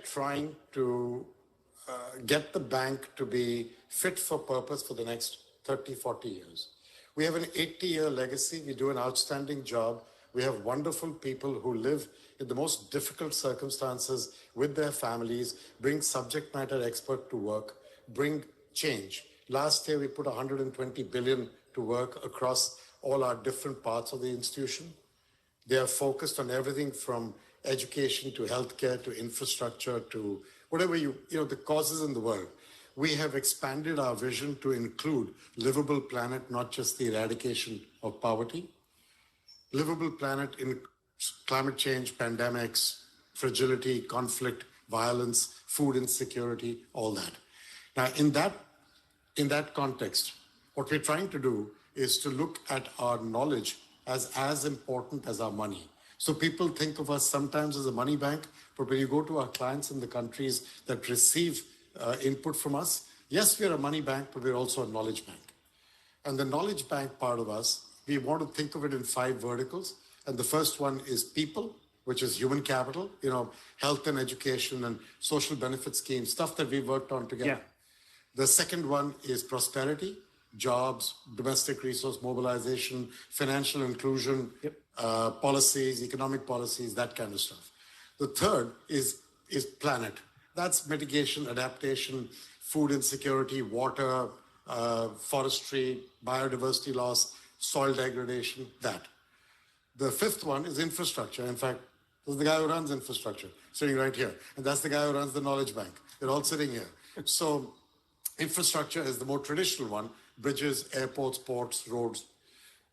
trying to get the bank to be fit for purpose for the next 30, 40 years. We have an 80-year legacy. We do an outstanding job. We have wonderful people who live in the most difficult circumstances with their families, bring subject matter expert to work, bring change. Last year, we put 120 billion to work across all our different parts of the institution. They are focused on everything from education to healthcare to infrastructure to whatever the causes in the world. We have expanded our vision to include livable planet, not just the eradication of poverty. Livable planet in climate change, pandemics, fragility, conflict, violence, food insecurity, all that. Now, in that context, what we're trying to do is to look at our knowledge as important as our money. So people think of us sometimes as a money bank, but when you go to our clients in the countries that receive input from us, yes, we're a money bank, but we're also a knowledge bank. And the knowledge bank part of us, we want to think of it in 5 verticals. And the first one is people, which is human capital, health and education and social benefit schemes, stuff that we worked on together. Yeah. The second one is prosperity, jobs, domestic resource mobilization, financial inclusion, policies, economic policies, that kind of stuff. The third is planet. That's mitigation, adaptation, food insecurity, water, forestry, biodiversity loss, soil degradation, that. The fifth one is infrastructure. In fact, this is the guy who runs infrastructure, sitting right here. And that's the guy who runs the knowledge bank. They're all sitting here. So infrastructure is the more traditional one, bridges, airports, ports, roads.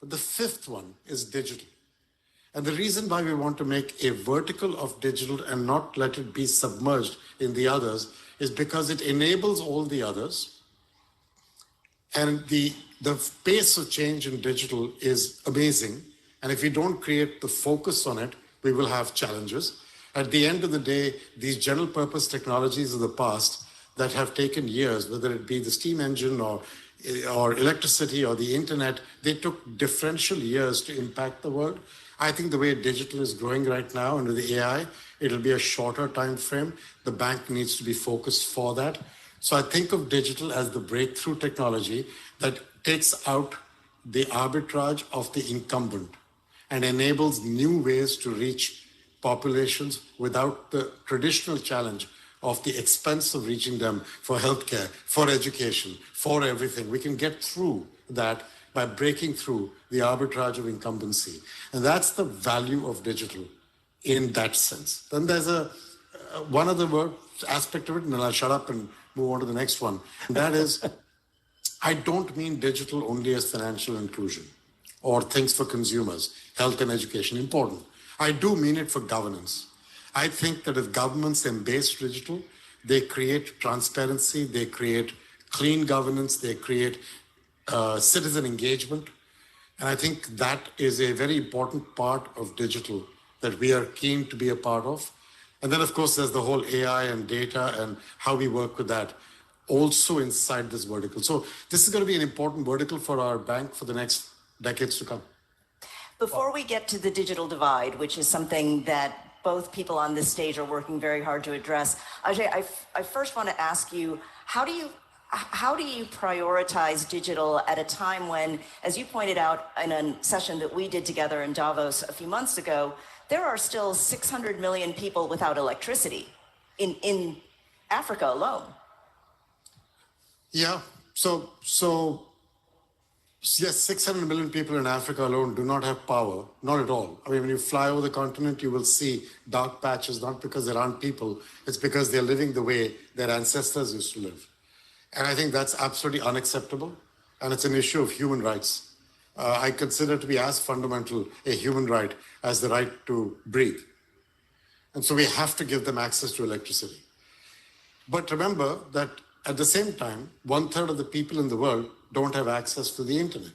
But the fifth one is digital. And the reason why we want to make a vertical of digital and not let it be submerged in the others is because it enables all the others. And the pace of change in digital is amazing. And if we don't create the focus on it, we will have challenges. At the end of the day, these general purpose technologies of the past that have taken years, whether it be the steam engine or electricity or the internet, they took differential years to impact the world. I think the way digital is growing right now under the AI, it'll be a shorter time frame. The bank needs to be focused for that. So I think of digital as the breakthrough technology that takes out the arbitrage of the incumbent and enables new ways to reach populations without the traditional challenge of the expense of reaching them for healthcare, for education, for everything. We can get through that by breaking through the arbitrage of incumbency. And that's the value of digital in that sense. Then there's one other aspect of it, and then I'll shut up and move on to the next one. And that is, I don't mean digital only as financial inclusion or things for consumers, health and education, important. I do mean it for governance. I think that if governments embrace digital, they create transparency, they create clean governance, they create citizen engagement. And I think that is a very important part of digital that we are keen to be a part of. And then, of course, there's the whole AI and data and how we work with that also inside this vertical. So this is going to be an important vertical for our bank for the next decades to come. Before we get to the digital divide, which is something that both people on this stage are working very hard to address, Ajay, I first want to ask you, how do you prioritize digital at a time when, as you pointed out in a session that we did together in Davos a few months ago, there are still 600 million people without electricity in Africa alone? Yeah, so yes, 600 million people in Africa alone do not have power, not at all. I mean, when you fly over the continent, you will see dark patches, not because there aren't people, it's because they're living the way their ancestors used to live. And I think that's absolutely unacceptable. And it's an issue of human rights. I consider to be as fundamental a human right as the right to breathe. And so we have to give them access to electricity. But remember that at the same time, 1/3 of the people in the world don't have access to the internet.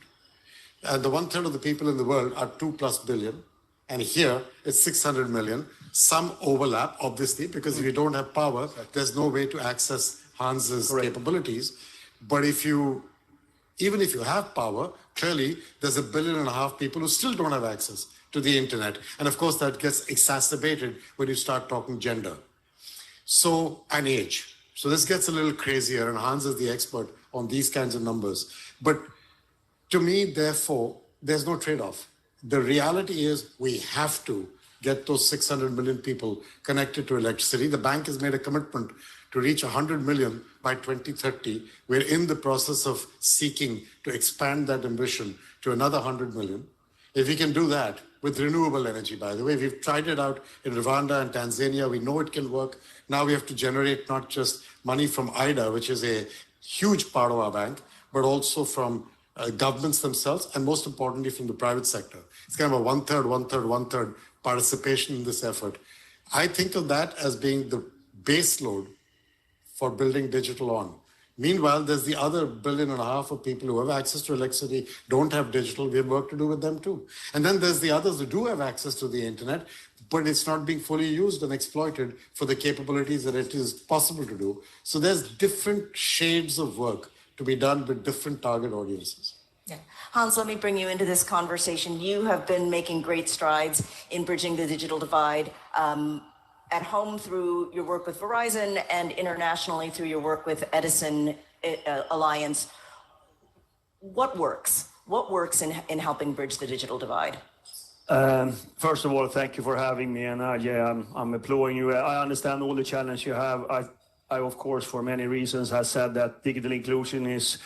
And the 1/3 of the people in the world are 2+ billion. And here it's 600 million. Some overlap, obviously, because if you don't have power, there's no way to access Hans's capabilities. But even if you have power, clearly there's 1.5 billion people who still don't have access to the internet. And of course, that gets exacerbated when you start talking gender. and age. So this gets a little crazier, and Hans is the expert on these kinds of numbers. But to me, therefore, there's no trade-off. The reality is we have to get those 600 million people connected to electricity. The bank has made a commitment to reach 100 million by 2030. We're in the process of seeking to expand that ambition to another 100 million. If we can do that with renewable energy, by the way, we've tried it out in Rwanda and Tanzania. We know it can work. Now we have to generate not just money from IDA, which is a huge part of our bank, but also from governments themselves, and most importantly, from the private sector. It's kind of a one-third participation in this effort. I think of that as being the base load for building digital on. Meanwhile, there's the other 1.5 billion of people who have access to electricity, don't have digital. We have work to do with them too. And then there's the others who do have access to the internet, but it's not being fully used and exploited for the capabilities that it is possible to do. So there's different shades of work to be done with different target audiences. Yeah. Hans, let me bring you into this conversation. You have been making great strides in bridging the digital divide. At home through your work with Verizon and internationally through your work with Edison Alliance. What works? What works in helping bridge the digital divide? First of all, thank you for having me. And Ajay, I'm applauding you. I understand all the challenge you have. I, of course, for many reasons, have said that digital inclusion is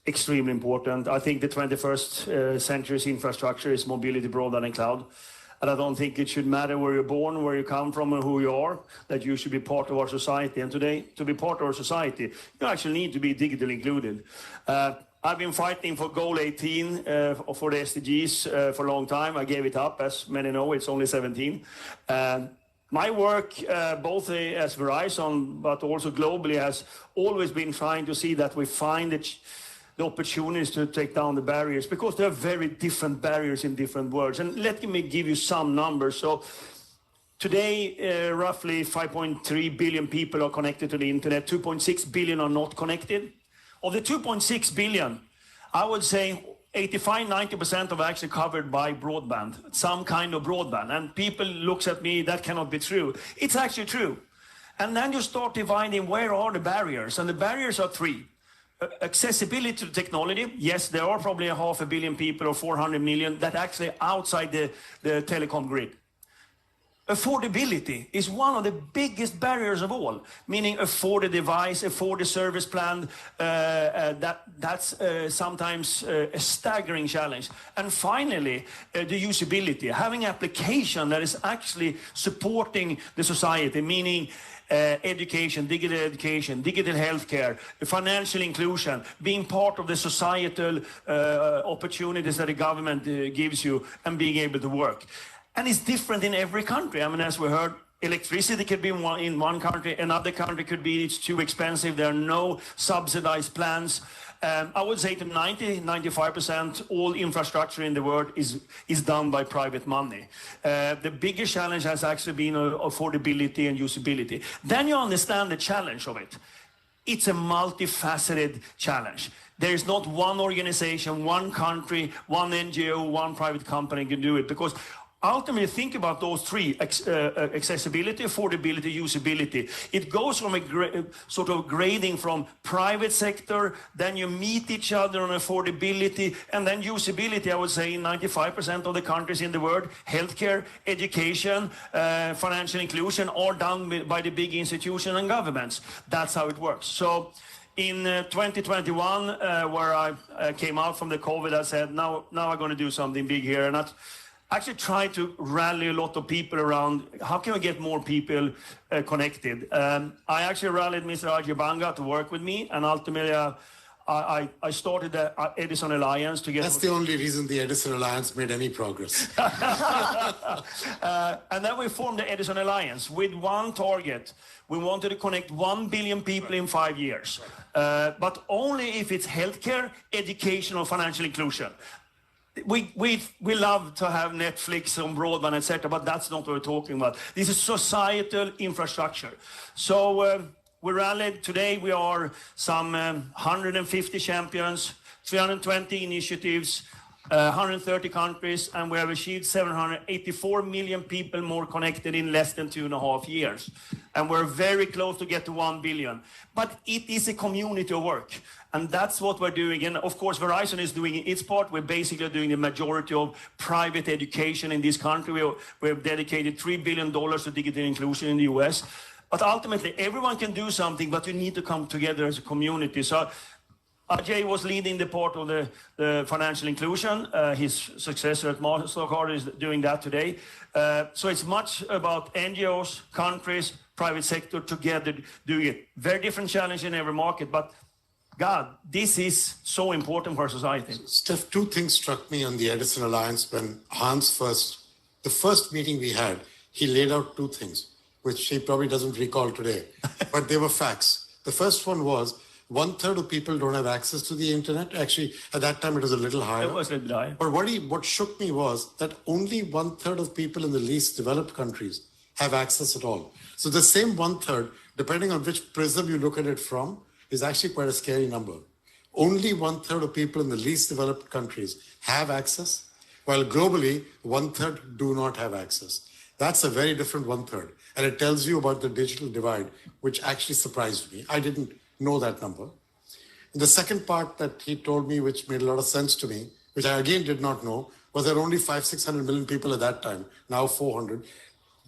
extremely important. I think the 21st century's infrastructure is mobility, broadband, and cloud. And I don't think it should matter where you're born, where you come from, and who you are, that you should be part of our society. And today, to be part of our society, you actually need to be digitally included. I've been fighting for goal 18 for the SDGs for a long time. I gave it up, as many know, it's only 17. My work, both as Verizon, but also globally, has always been trying to see that we find the opportunities to take down the barriers, because there are very different barriers in different worlds. And let me give you some numbers. So today, roughly 5.3 billion people are connected to the internet. 2.6 billion are not connected. Of the 2.6 billion, I would say 85–90% are actually covered by broadband, some kind of broadband. And people looks at me, that cannot be true. It's actually true. And then you start dividing where are the barriers. And the barriers are three. Accessibility to technology. Yes, there are probably 500 million people or 400 million that actually outside the telecom grid. Affordability is one of the biggest barriers of all, meaning afford a device, afford a service plan. That's sometimes a staggering challenge. And finally, the usability, having application that is actually supporting the society, meaning education, digital healthcare, financial inclusion, being part of the societal opportunities that the government gives you, and being able to work. And it's different in every country. I mean, as we heard, electricity could be in one country, another country could be it's too expensive. There are no subsidized plans. I would say to 90–95% all infrastructure in the world is done by private money. The biggest challenge has actually been affordability and usability. Then you understand the challenge of it. It's a multifaceted challenge. There is not one organization, one country, one NGO, one private company can do it, because ultimately, think about those three: accessibility, affordability, usability. It goes from a sort of grading from private sector, then you meet each other on affordability, and then usability. I would say in 95% of the countries in the world, healthcare, education, financial inclusion are done by the big institutions and governments. That's how it works. So in 2021, where I came out from the COVID, I said, now I'm going to do something big here. And actually try to rally a lot of people around how can we get more people connected. I actually rallied Mr. Ajay Banga to work with me, and ultimately I started the Edison Alliance to get... That's the only reason the Edison Alliance made any progress. And then we formed the Edison Alliance with one target. We wanted to connect 1 billion people in 5 years, but only if it's healthcare, education, or financial inclusion. We love to have Netflix on broadband, etc., but that's not what we're talking about. This is societal infrastructure. So we rallied. Today we are some 150 champions, 320 initiatives, 130 countries, and we have achieved 784 million people more connected in less than 2.5 years. And we're very close to get to 1 billion. But it is a community of work. And that's what we're doing. And of course, Verizon is doing its part. We're basically doing the majority of private education in this country. We've dedicated $3 billion to digital inclusion in the US. But ultimately, everyone can do something, but you need to come together as a community. So Ajay was leading the part of the financial inclusion. His successor at Mastercard is doing that today. So it's much about NGOs, countries, private sector together doing it. Very different challenge in every market, but God, this is so important for society. Steph, two things struck me on the Edison Alliance when the first meeting we had, he laid out two things, which he probably doesn't recall today, but they were facts. The first one was 1/3 of people don't have access to the internet. Actually, at that time, it was a little higher. It was a little higher. But what shook me was that only 1/3 of people in the least developed countries have access at all. So the same 1/3, depending on which prism you look at it from, is actually quite a scary number. Only 1/3 of people in the least developed countries have access, while globally, 1/3 do not have access. That's a very different 1/3. And it tells you about the digital divide, which actually surprised me. I didn't know that number. And the second part that he told me, which made a lot of sense to me, which I again did not know, was that only 500-600 million people at that time, now 400,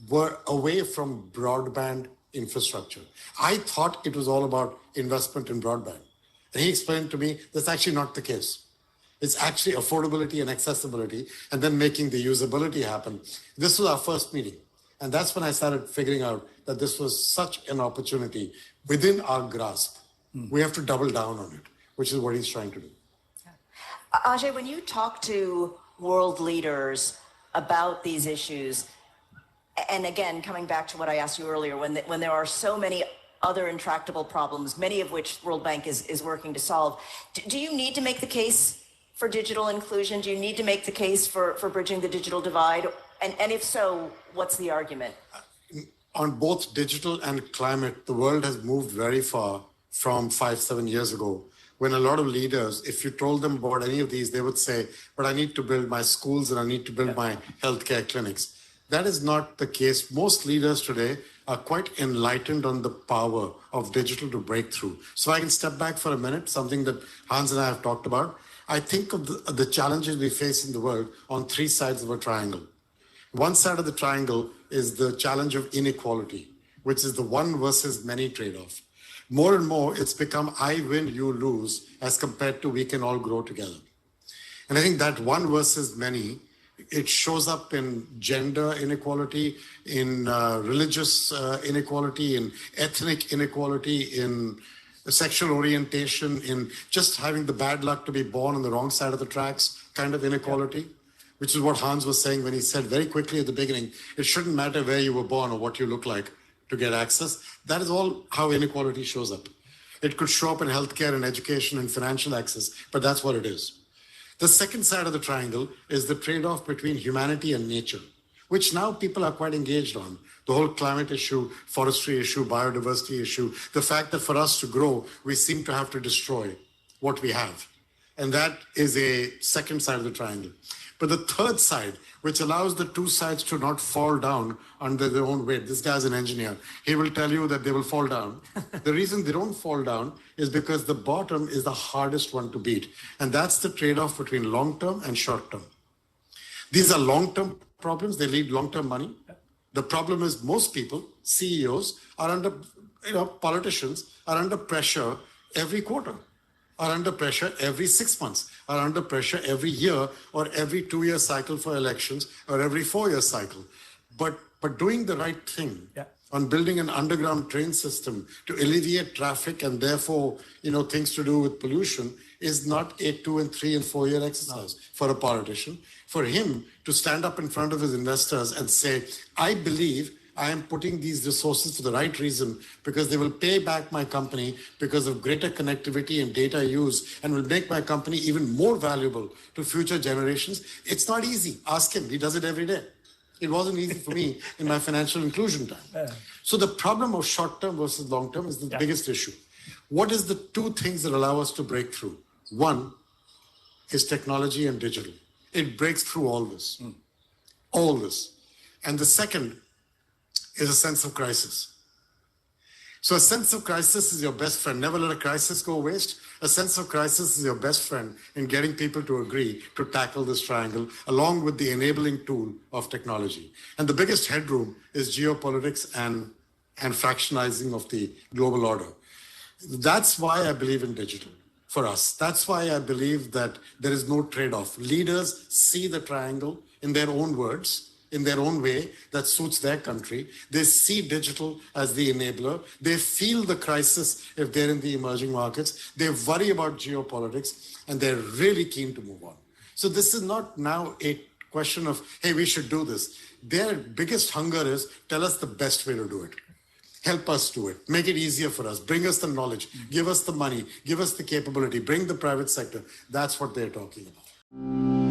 were away from broadband infrastructure. I thought it was all about investment in broadband. And he explained to me that's actually not the case. It's actually affordability and accessibility, and then making the usability happen. This was our first meeting. And that's when I started figuring out that this was such an opportunity within our grasp. We have to double down on it, which is what he's trying to do. Ajay, when you talk to world leaders about these issues, and again, coming back to what I asked you earlier, when there are so many other intractable problems, many of which World Bank is working to solve, do you need to make the case for digital inclusion? Do you need to make the case for bridging the digital divide? And if so, what's the argument? On both digital and climate, the world has moved very far from 5-7 years ago, when a lot of leaders, if you told them about any of these, they would say, but I need to build my schools and I need to build my healthcare clinics. That is not the case. Most leaders today are quite enlightened on the power of digital to break through. So I can step back for a minute, something that Hans and I have talked about. I think of the challenges we face in the world on three sides of a triangle. One side of the triangle is the challenge of inequality, which is the one versus many trade-off. More and more, it's become I win, you lose, as compared to we can all grow together. And I think that one versus many, it shows up in gender inequality, in religious inequality, in ethnic inequality, in sexual orientation, in just having the bad luck to be born on the wrong side of the tracks kind of inequality, which is what Hans was saying when he said very quickly at the beginning, it shouldn't matter where you were born or what you look like to get access. That is all how inequality shows up. It could show up in healthcare and education and financial access, but that's what it is. The second side of the triangle is the trade-off between humanity and nature, which now people are quite engaged on. The whole climate issue, forestry issue, biodiversity issue, the fact that for us to grow, we seem to have to destroy what we have. And that is a second side of the triangle. But the third side, which allows the two sides to not fall down under their own weight. This guy's an engineer. He will tell you that they will fall down. The reason they don't fall down is because the bottom is the hardest one to beat. And that's the trade-off between long-term and short-term. These are long-term problems. They need long-term money. The problem is most people, CEOs, are under, politicians are under pressure every quarter, are under pressure every 6 months, are under pressure every year or every 2-year cycle for elections or every 4-year cycle. But doing the right thing on building an underground train system to alleviate traffic and therefore, things to do with pollution is not a 2 and 3 and 4 year exercise for a politician. For him to stand up in front of his investors and say, I believe I am putting these resources for the right reason because they will pay back my company because of greater connectivity and data use and will make my company even more valuable to future generations. It's not easy. Ask him. He does it every day. It wasn't easy for me in my financial inclusion time. So the problem of short-term versus long-term is the biggest issue. What is the two things that allow us to break through? One is technology and digital. it breaks through all this. All this. And the second is a sense of crisis. So a sense of crisis is your best friend. Never let a crisis go waste. A sense of crisis is your best friend in getting people to agree to tackle this triangle along with the enabling tool of technology. And the biggest headroom is geopolitics and fractionizing of the global order. That's why I believe in digital for us. That's why I believe that there is no trade-off. Leaders see the triangle in their own words, in their own way that suits their country. They see digital as the enabler. They feel the crisis if they're in the emerging markets. They worry about geopolitics, and they're really keen to move on. So this is not now a question of, hey, we should do this. Their biggest hunger is, tell us the best way to do it. Help us do it. Make it easier for us. Bring us the knowledge. Give us the money. Give us the capability. Bring the private sector. That's what they're talking about.